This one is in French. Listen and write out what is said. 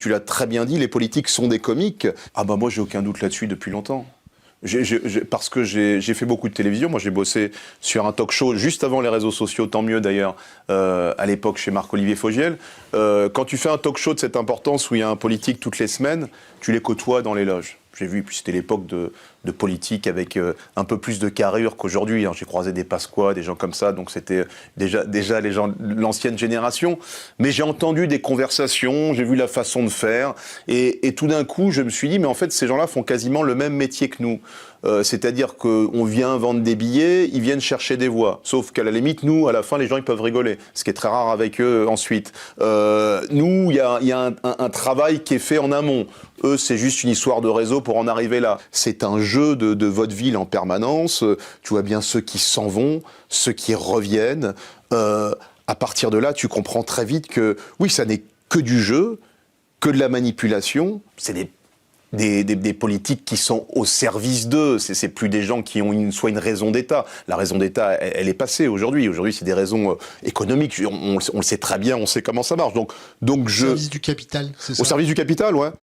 Tu l'as très bien dit, les politiques sont des comiques. Ah bah moi j'ai aucun doute là-dessus depuis longtemps. Parce que j'ai fait beaucoup de télévision. Moi j'ai bossé sur un talk show juste avant les réseaux sociaux, tant mieux d'ailleurs, à l'époque chez Marc-Olivier Fogiel. Quand tu fais un talk show de cette importance où il y a un politique toutes les semaines, tu les côtoies dans les loges. J'ai vu, puis c'était l'époque de politique avec un peu plus de carrure qu'aujourd'hui. Hein. J'ai croisé des Pasqua, des gens comme ça, donc c'était déjà les gens de l'ancienne génération. Mais j'ai entendu des conversations, j'ai vu la façon de faire, et tout d'un coup, je me suis dit, mais en fait, ces gens-là font quasiment le même métier que nous. C'est-à-dire qu'on vient vendre des billets, ils viennent chercher des voix. Sauf qu'à la limite, nous, à la fin, les gens, ils peuvent rigoler. Ce qui est très rare avec eux ensuite. Nous, il y a un travail qui est fait en amont. Eux, c'est juste une histoire de réseau pour en arriver là. C'est un jeu de vaudeville en permanence. Tu vois bien ceux qui s'en vont, ceux qui reviennent. À partir de là, tu comprends très vite que, oui, ça n'est que du jeu, que de la manipulation. C'est des politiques qui sont au service d'eux. C'est plus des gens qui ont soit une raison d'État. La raison d'État, elle est passée aujourd'hui. Aujourd'hui, c'est des raisons économiques. On le sait très bien, on sait comment ça marche. Donc Au service du capital, c'est ça ? Au service du capital, ouais.